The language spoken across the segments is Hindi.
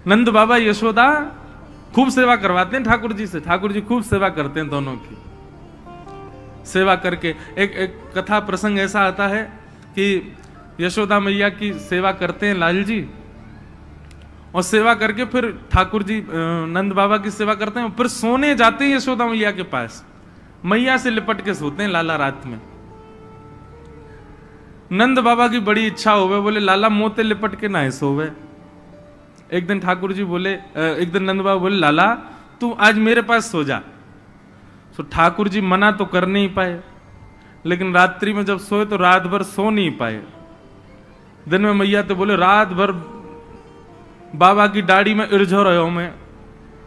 नंद बाबा यशोदा खूब सेवा करवाते हैं ठाकुर जी से, ठाकुर जी खूब सेवा करते हैं दोनों की। सेवा करके एक कथा प्रसंग ऐसा आता है कि यशोदा मैया की सेवा करते हैं लाल जी, और सेवा करके फिर ठाकुर जी नंद बाबा की सेवा करते हैं, फिर सोने जाते हैं यशोदा मैया के पास, मैया से लिपट के सोते हैं लाला रात में। नंद बाबा की बड़ी इच्छा होवे, बोले लाला मोते लिपट के ना सोवे। एक दिन ठाकुर जी बोले, एक दिन नंद बाबा बोले लाला तू आज मेरे पास सो जा। तो ठाकुर जी मना तो कर नहीं पाए, लेकिन रात्रि में जब सोए तो रात भर सो नहीं पाए। दिन में मैया तो बोले रात भर बाबा की दाढ़ी में इर्झो रहो मैं,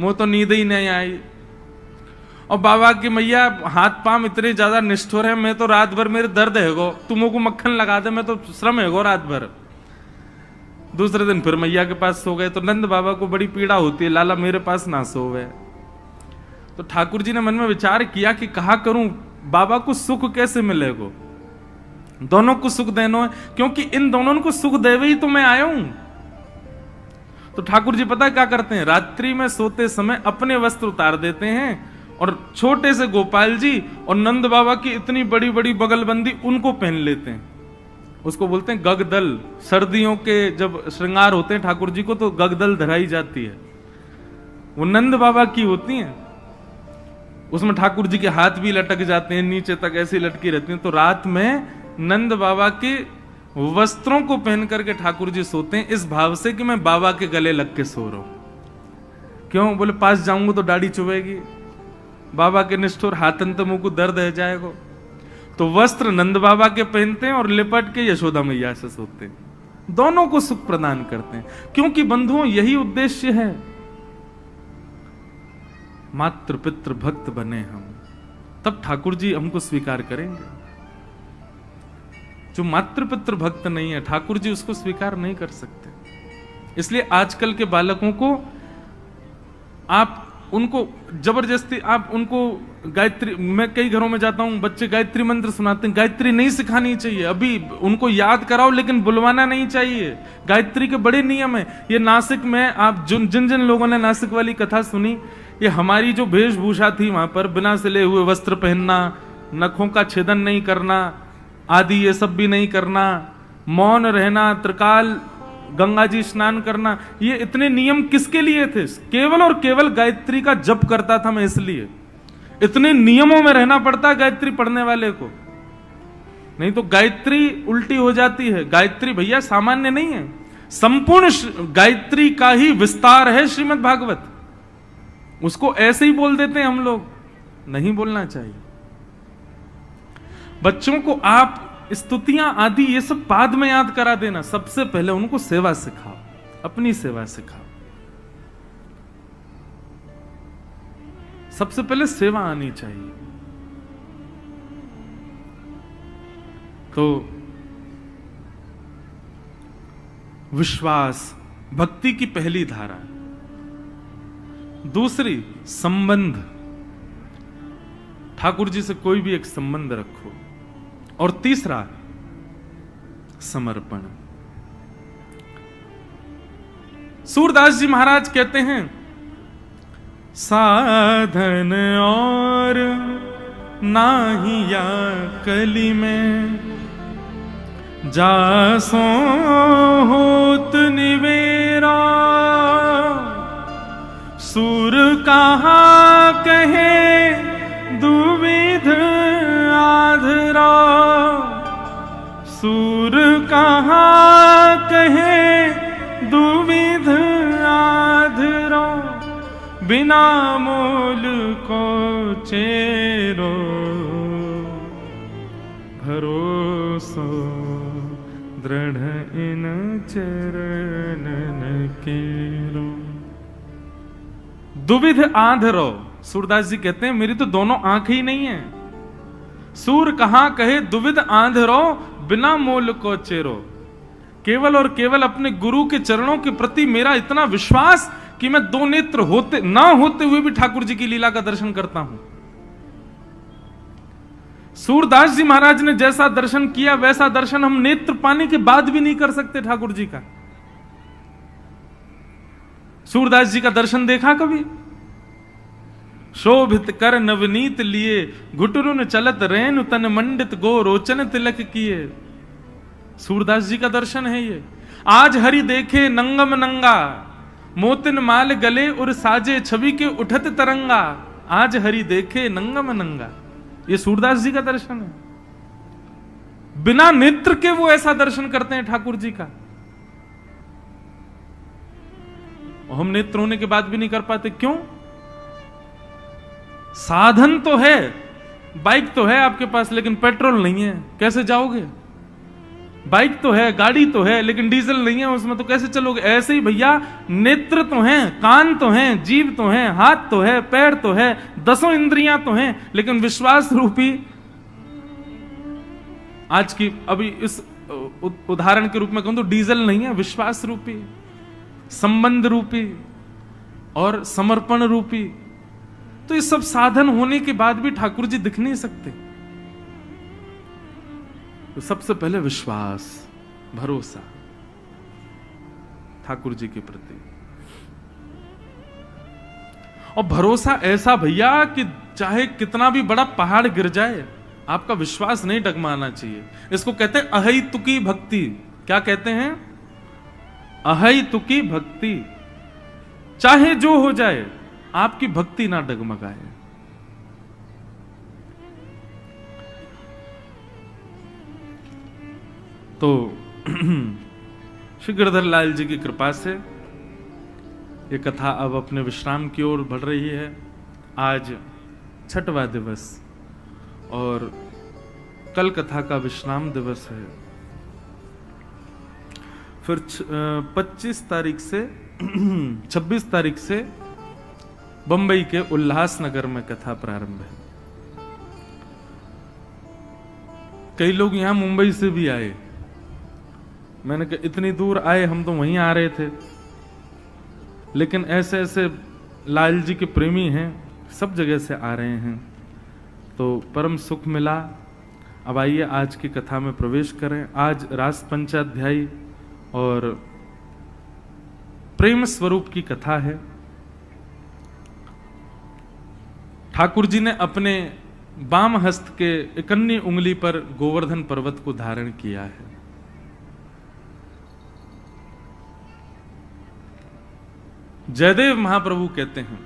मुझे तो नींद ही नहीं आई। और बाबा की मैया हाथ पांव इतने ज्यादा निष्ठुर है, मैं तो रात भर मेरे दर्द है गो, तुमको को मक्खन लगा दे, मैं तो श्रम है गो रात भर। दूसरे दिन फिर मैया के पास सो गए, तो नंद बाबा को बड़ी पीड़ा होती है, लाला मेरे पास ना सोवे। तो ठाकुर जी ने मन में विचार किया कि कहा करूं बाबा को सुख कैसे मिलेगा, दोनों को सुख देना है, क्योंकि इन दोनों को सुख देवे ही तो मैं आया हूं। तो ठाकुर जी पता क्या करते हैं, रात्रि में सोते समय अपने वस्त्र उतार देते हैं और छोटे से गोपाल जी और नंद बाबा की इतनी बड़ी बड़ी बगलबंदी उनको पहन लेते हैं। उसको बोलते हैं गगदल। सर्दियों के जब श्रृंगार होते हैं ठाकुर जी को तो गगदल धराई जाती है, वो नंद बाबा की होती हैं। उसमें ठाकुर जी के हाथ भी लटक जाते हैं, नीचे तक ऐसी लटकी रहती हैं। तो रात में नंद बाबा के वस्त्रों को पहन करके ठाकुर जी सोते हैं, इस भाव से कि मैं बाबा के गले लग के सो रहा हूं। क्यों? बोले पास जाऊंगा तो दाढ़ी चुभेगी, बाबा के निष्ठुर हाथन तो मुंह को दर्द है जाएगा। तो वस्त्र नंद बाबा के पहनते हैं और लिपट के यशोदा मैया से सोते हैं, दोनों को सुख प्रदान करते हैं। क्योंकि बंधुओं यही उद्देश्य है, मातृ पितृ भक्त बने हम, तब ठाकुर जी हमको स्वीकार करेंगे। जो मातृ पितृ भक्त नहीं है ठाकुर जी उसको स्वीकार नहीं कर सकते। इसलिए आजकल के बालकों को आप उनको जबरदस्ती आप उनको गायत्री, मैं कई घरों में जाता हूं, बच्चे गायत्री मंत्र सुनाते हैं, गायत्री नहीं सिखानी चाहिए, अभी उनको याद कराओ लेकिन बुलवाना नहीं चाहिए। गायत्री के बड़े नियम है। ये नासिक में आप जिन जिन लोगों ने नासिक वाली कथा सुनी, ये हमारी जो वेशभूषा थी वहां पर बिना सिले हुए वस्त्र पहनना, नखों का छेदन नहीं करना आदि, ये सब भी नहीं करना, मौन रहना, त्रिकाल गंगा जी स्नान करना, ये इतने नियम किसके लिए थे? केवल और केवल गायत्री का जप करता था मैं, इसलिए इतने नियमों में रहना पड़ता है गायत्री पढ़ने वाले को, नहीं तो गायत्री उल्टी हो जाती है। गायत्री भैया सामान्य नहीं है, संपूर्ण गायत्री का ही विस्तार है श्रीमद् भागवत। उसको ऐसे ही बोल देते हैं हम लोग, नहीं बोलना चाहिए। बच्चों को आप स्तुतियां आदि ये सब बाद में याद करा देना, सबसे पहले उनको सेवा सिखाओ, अपनी सेवा सिखाओ। सबसे पहले सेवा आनी चाहिए। तो विश्वास भक्ति की पहली धारा, दूसरी संबंध, ठाकुर जी से कोई भी एक संबंध रखो, और तीसरा समर्पण। सूरदास जी महाराज कहते हैं, साधन और नाहिया कली में, जासो होत निवेरा, सुर कहाँ कहे दुविध आधरा, सूर कहाँ कहे दुविध आधरा, बिना मोल को चेरो, भरोसो दृढ़ इन चरणन केरो। दुविध आधरो, सूरदास जी कहते हैं मेरी तो दोनों आंख ही नहीं है। सूर कहां कहे दुविध आंधरो, बिना मोल को चेरो। केवल और केवल अपने गुरु के चरणों के प्रति मेरा इतना विश्वास कि मैं दो नेत्र होते ना होते हुए भी ठाकुर जी की लीला का दर्शन करता हूं। सूरदास जी महाराज ने जैसा दर्शन किया वैसा दर्शन हम नेत्र पाने के बाद भी नहीं कर सकते ठाकुर जी का। सूरदास जी का दर्शन देखा कभी? शोभित कर नवनीत लिए, घुटरुन चलत रेनु तन मंडित गो रोचन तिलक किए। सूरदास जी का दर्शन है ये। आज हरि देखे नंगम नंगा, मोतिन माल गले और साजे छवि के उठत तरंगा। आज हरि देखे नंगम नंगा, ये सूरदास जी का दर्शन है। बिना नेत्र के वो ऐसा दर्शन करते हैं ठाकुर जी का। और हम नेत्र होने के बाद भी नहीं कर पाते, क्यों? साधन तो है, बाइक तो है आपके पास, लेकिन पेट्रोल नहीं है, कैसे जाओगे? बाइक तो है, गाड़ी तो है, लेकिन डीजल नहीं है उसमें, तो कैसे चलोगे? ऐसे ही भैया, नेत्र तो हैं, कान तो हैं, जीभ तो हैं, हाथ तो है, पैर तो है, 10 इंद्रियां तो हैं, लेकिन विश्वास रूपी, आज की अभी इस उदाहरण के रूप में कहूं तो डीजल नहीं है, विश्वास रूपी, संबंध रूपी और समर्पण रूपी। तो ये सब साधन होने के बाद भी ठाकुर जी दिख नहीं सकते। तो सबसे पहले विश्वास, भरोसा ठाकुर जी के प्रति, और भरोसा ऐसा भैया कि चाहे कितना भी बड़ा पहाड़ गिर जाए, आपका विश्वास नहीं डगमाना चाहिए। इसको कहते हैं अहैतुकी भक्ति। क्या कहते हैं? अहैतुकी भक्ति। चाहे जो हो जाए, आपकी भक्ति ना डगमगाए। तो श्री गिरधर लाल जी की कृपा से ये कथा अब अपने विश्राम की ओर बढ़ रही है। आज 6वां दिवस और कल कथा का विश्राम दिवस है। फिर 25 तारीख से 26 तारीख से बंबई के उल्लासनगर में कथा प्रारंभ है। कई लोग यहां मुंबई से भी आए। मैंने कहा इतनी दूर आए, हम तो वहीं आ रहे थे, लेकिन ऐसे ऐसे लाल जी के प्रेमी हैं, सब जगह से आ रहे हैं, तो परम सुख मिला। अब आइए आज की कथा में प्रवेश करें। आज रास पंचाध्यायी और प्रेम स्वरूप की कथा है। ठाकुर जी ने अपने बाम हस्त के 51 उंगली पर गोवर्धन पर्वत को धारण किया है। जयदेव महाप्रभु कहते हैं,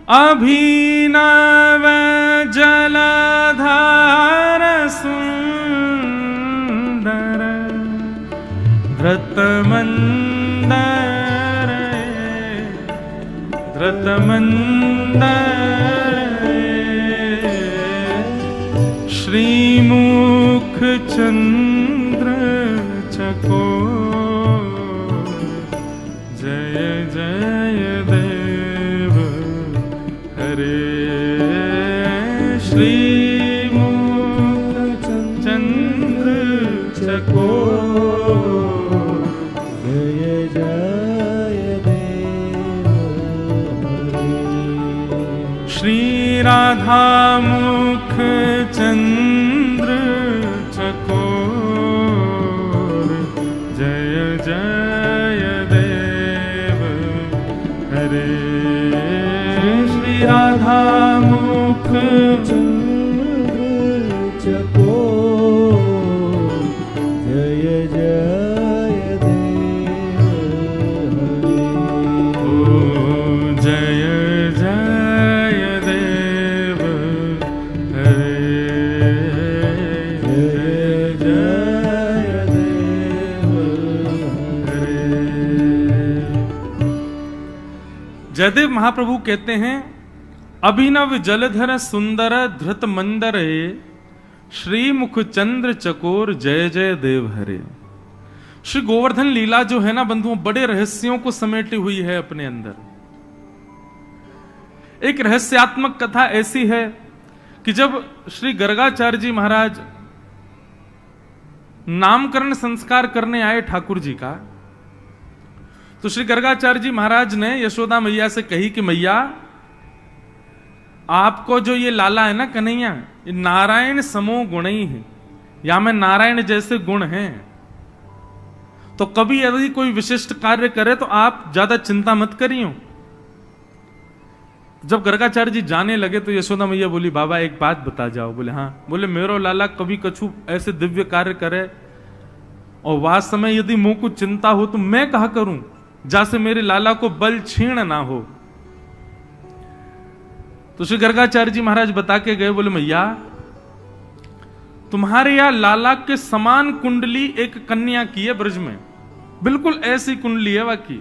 अभिनव जलधार सुंदर धृतमंदर श्रीमुख चंद्र चकोर जय जय देव हरे। श्रीमुख चंद्र चकोर जय जय देव हरे। श्री राधा मुख चंद्र चकोर जय जय देव हरे। श्री राधा मुख चंद्र चकोर जय जय देव हरे। ओ जय जय देव हरे। जय जय देव हरे। जयदेव महाप्रभु कहते हैं, अभिनव जलधर सुंदर धृत मंदर श्रीमुख चंद्र चकोर जय जय देव हरे। श्री गोवर्धन लीला जो है ना बंधुओं, बड़े रहस्यों को समेटी हुई है अपने अंदर। एक रहस्यात्मक कथा ऐसी है कि जब श्री गर्गाचार्य जी महाराज नामकरण संस्कार करने आए ठाकुर जी का, तो श्री गर्गाचार्य जी महाराज ने यशोदा मैया से कही कि मैया, आपको जो ये लाला है ना कन्हैया, ये नारायण समो गुण ही है, या में नारायण जैसे गुण हैं, तो कभी यदि कोई विशिष्ट कार्य करे तो आप ज्यादा चिंता मत करियो। जब गर्गाचार्य जी जाने लगे तो यशोदा मैया बोली, बाबा एक बात बता जाओ। बोले हाँ। बोले मेरो लाला कभी कछु ऐसे दिव्य कार्य करे और वास्तव में यदि मुंह को चिंता हो तो मैं कहा करूं, जैसे मेरे लाला को बल क्षीण ना हो। तो श्री गर्गाचार्य जी महाराज बता के गए, बोले मैया तुम्हारे यहां लाला के समान कुंडली एक कन्या की है ब्रज में, बिल्कुल ऐसी कुंडली है वाकी।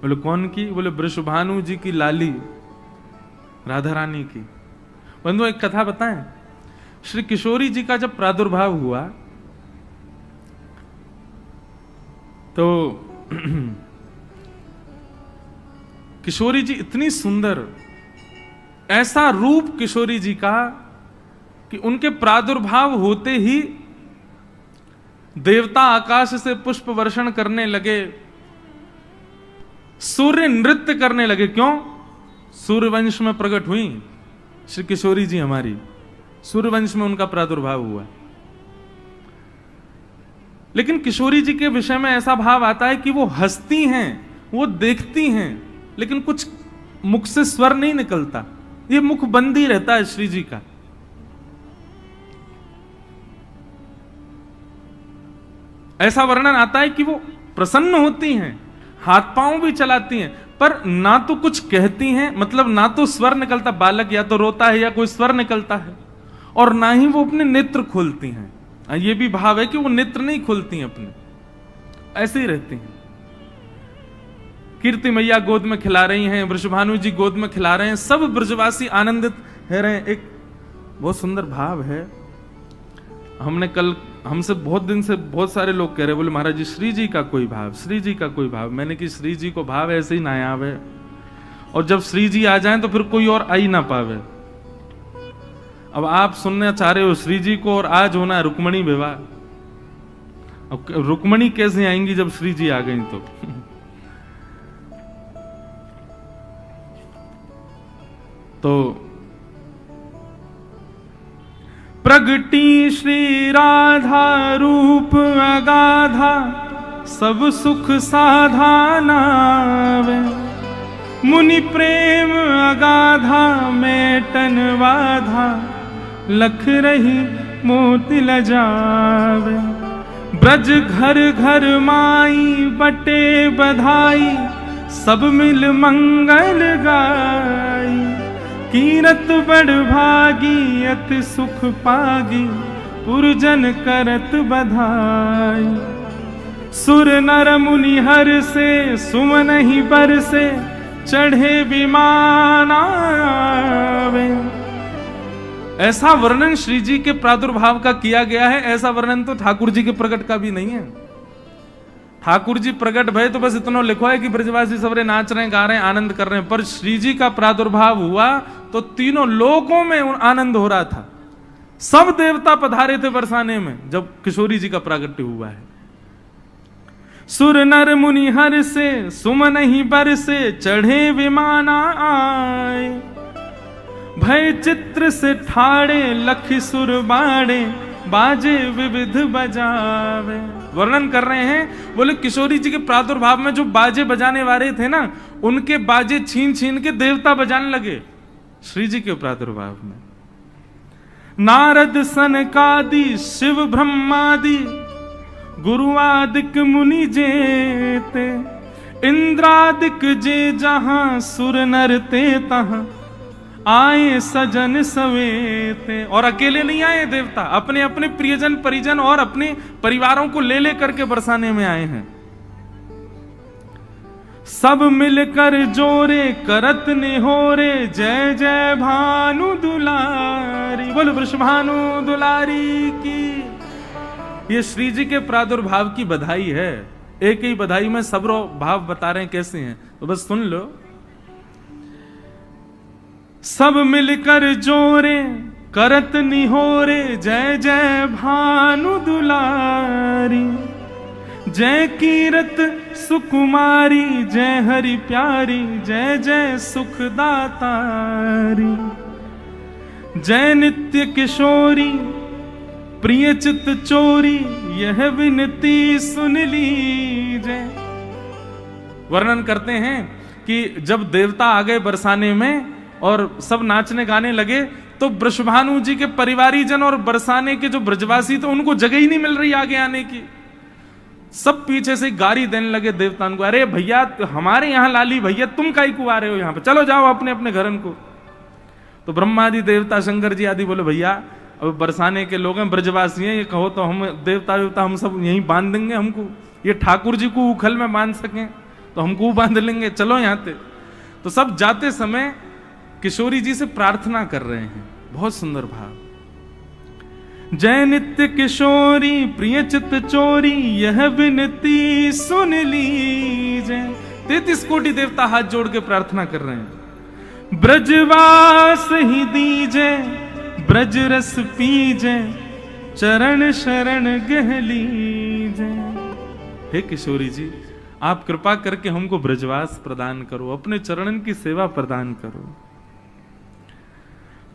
बोले कौन की? बोले वृषभानु जी की लाली राधा रानी की। बंधु एक कथा बताएं, श्री किशोरी जी का जब प्रादुर्भाव हुआ तो किशोरी जी इतनी सुंदर, ऐसा रूप किशोरी जी का कि उनके प्रादुर्भाव होते ही देवता आकाश से पुष्प वर्षण करने लगे, सूर्य नृत्य करने लगे। क्यों? सूर्यवंश में प्रकट हुई श्री किशोरी जी हमारी, सूर्यवंश में उनका प्रादुर्भाव हुआ। लेकिन किशोरी जी के विषय में ऐसा भाव आता है कि वो हंसती हैं, वो देखती हैं, लेकिन कुछ मुख से स्वर नहीं निकलता, ये मुख बंद ही रहता है श्री जी का। ऐसा वर्णन आता है कि वो प्रसन्न होती हैं, हाथ पांव भी चलाती हैं, पर ना तो कुछ कहती हैं, मतलब ना तो स्वर निकलता, बालक या तो रोता है या कोई स्वर निकलता है, और ना ही वो अपने नेत्र खोलती हैं। ये भी भाव है कि वो नेत्र नहीं खोलती हैं अपने, ऐसे ही रहती हैं। कीर्ति मैया गोद में खिला रही हैं, वृषभानु जी गोद में खिला रहे हैं, सब ब्रजवासी आनंदित है रहे हैं। एक बहुत सुंदर भाव है। हमने कल, हमसे बहुत दिन से बहुत सारे लोग कह रहे, बोले महाराज जी श्री जी का कोई भाव, श्री जी का कोई भाव। मैंने कि श्री जी को भाव ऐसे ही ना आवे, और जब श्री जी आ जाएं तो फिर कोई और आ ही ना पावे। अब आप सुनना चाह रहे हो श्री जी को, और आज होना है रुक्मणी विवाह। अब रुक्मणी कैसे आएंगी जब श्री जी आ गई? तो प्रगटी श्री राधा रूप अगाधा, सब सुख साधा नावे, मुनि प्रेम अगाधा मेटन वाधा, लख रही मोति लजावे। ब्रज घर घर माई बटे बधाई, सब मिल मंगल गाई। कीरत बड़ भागी अति सुख पागी, पुरजन करत बधाई। सुर नर मुनि हर से सुमन ही बर से, चढ़े विमान आवे। ऐसा वर्णन श्री जी के प्रादुर्भाव का किया गया है, ऐसा वर्णन तो ठाकुर जी के प्रकट का भी नहीं है। ठाकुर जी प्रकट भय तो बस इतना लिखो है कि ब्रजवासी सबरे नाच रहे हैं, गा रहे हैं, आनंद कर रहे हैं, पर श्री जी का प्रादुर्भाव हुआ तो तीनों लोकों में आनंद हो रहा था। सब देवता पधारे थे बरसाने में जब किशोरी जी का प्रागट्य हुआ है। सुर नर मुनि हर से सुमन ही बर से, चढ़े विमाना आए। भय चित्र से ठाड़े लख सुर बाड़े, बाजे विविध बजावे। वर्णन कर रहे हैं, बोले किशोरी जी के प्रादुर्भाव में जो बाजे बजाने वाले थे ना, उनके बाजे छीन छीन के देवता बजाने लगे श्री जी के प्रादुर्भाव में। नारद सनकादि शिव ब्रह्मादि, गुरुआदिक मुनि जेते। इंद्रादिक जे जहां सुर नर ते तहां, आए सजन सवेते। और अकेले नहीं आए देवता, अपने अपने प्रियजन परिजन और अपने परिवारों को ले लेकर के बरसाने में आए हैं। सब मिलकर जोरे करत निहोरे, जय जय भानु दुलारी। बोल वृषभानु दुलारी की। ये श्री जी के प्रादुर्भाव की बधाई है। एक ही बधाई में सब भाव बता रहे हैं कैसे हैं, तो बस सुन लो। सब मिलकर जोरे करत निहोरे, जय जय भानु दुलारी। जय कीरत सुकुमारी, जय हरि प्यारी, जय जय सुखदातारी। जय नित्य किशोरी, प्रिय चित चोरी, यह विनती सुन लीजिए। वर्णन करते हैं कि जब देवता आ गए बरसाने में और सब नाचने गाने लगे, तो वृषभानु जी के परिवारी जन और बरसाने के जो ब्रजवासी थे उनको जगह ही नहीं मिल रही आगे आने की। सब पीछे से गारी देने लगे देवताओं को, अरे भैया हमारे यहाँ लाली भैया, तुम काई को आ रहे हो यहाँ पे, चलो जाओ अपने अपने घरन को। तो ब्रह्मादि देवता शंकर जी आदि बोले भैया अब बरसाने के लोग हैं, ब्रजवासी हैं, ये कहो तो हम देवता देवता हम सब यहीं बांध देंगे, हमको ये ठाकुर जी को उखल में बांध सकें तो हमको बांध लेंगे, चलो यहाँ पे। तो सब जाते समय किशोरी जी से प्रार्थना कर रहे हैं, बहुत सुंदर भाव। जय नित्य किशोरी प्रिय चित चोरी, यह विनती सुन लीजिए। 33 कोटि देवता हाथ जोड़ के प्रार्थना कर रहे हैं। ब्रजवास ही दीजे, ब्रज रस पीजे, चरण शरण गह लीजे। हे किशोरी जी, आप कृपा करके हमको ब्रजवास प्रदान करो, अपने चरणन की सेवा प्रदान करो।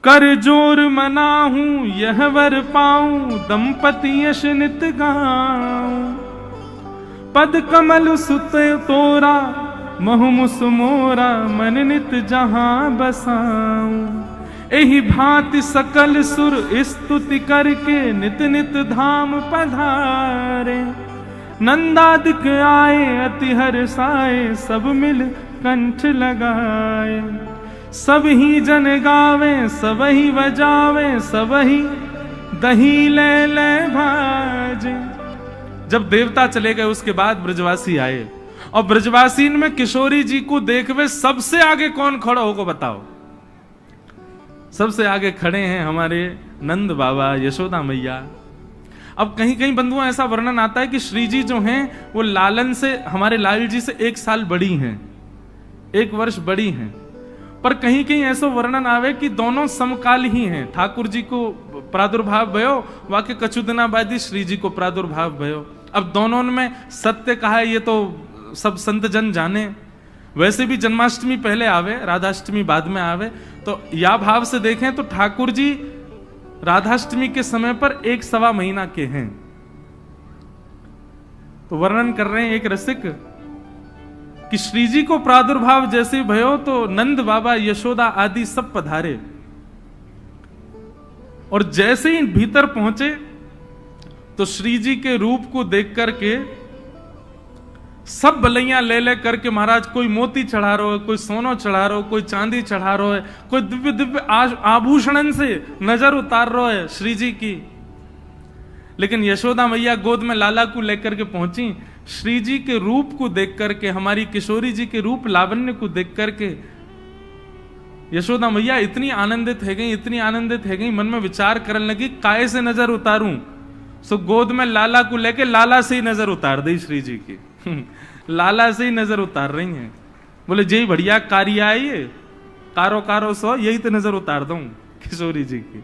कर जोर मनाहूं यह वर पाऊं, दंपति यश नित गाऊं। पद कमल सुत तोरा, महुमुस मोरा, मन नित जहां बसाऊं। एहि भांति सकल सुर स्तुति करके, नित नित धाम पधारे। नंदादिक आए अति हर्षाए, सब मिल कंठ लगाए। सब ही जन गावे, सब ही बजावे, सब ही दही ले ले भाजे। जब देवता चले गए उसके बाद ब्रजवासी आए, और ब्रजवासी में किशोरी जी को देखवे सबसे आगे कौन खड़ा होगा बताओ? सबसे आगे खड़े हैं हमारे नंद बाबा, यशोदा मैया। अब कहीं कहीं बंधुओं ऐसा वर्णन आता है कि श्री जी जो हैं वो लालन से, हमारे लाल जी से 1 साल बड़ी हैं, 1 वर्ष बड़ी हैं। पर कहीं कहीं ऐसा वर्णन आवे कि दोनों समकाल ही हैं। ठाकुर जी को प्रादुर्भाव भयो, वाके कछु दिना बाद ही श्री जी को प्रादुर्भाव भयो। अब दोनों में सत्य कहा है ये तो सब संत जन जाने। वैसे भी जन्माष्टमी पहले आवे, राधाष्टमी बाद में आवे। तो या भाव से देखें तो ठाकुर जी राधाष्टमी के समय पर 1 महीना के हैं। तो वर्णन कर रहे हैं एक रसिक कि श्री जी को प्रादुर्भाव जैसे भयो तो नंद बाबा, यशोदा आदि सब पधारे, और जैसे ही भीतर पहुंचे तो श्री जी के रूप को देख करके सब बलैया ले ले करके, महाराज कोई मोती चढ़ा रहा है, कोई सोना चढ़ा रहा है, कोई चांदी चढ़ा रहा है, कोई दिव्य दिव्य आभूषण से नजर उतार रहा है श्री जी की। लेकिन यशोदा मैया गोद में लाला को लेकर के पहुंची, श्री जी के रूप को देख करके, हमारी किशोरी जी के रूप लावण्य को देख करके यशोदा मैया इतनी आनंदित है गई, इतनी आनंदित है गई, मन में विचार करने लगी काय से नजर उतारूं। सो गोद में लाला को लेके लाला से ही नजर उतार दी श्री जी की। लाला से ही नजर उतार रही हैं। बोले जी बढ़िया कार्य आई, कारो कारो सो, यही तो नजर उतार दूं किशोरी जी की।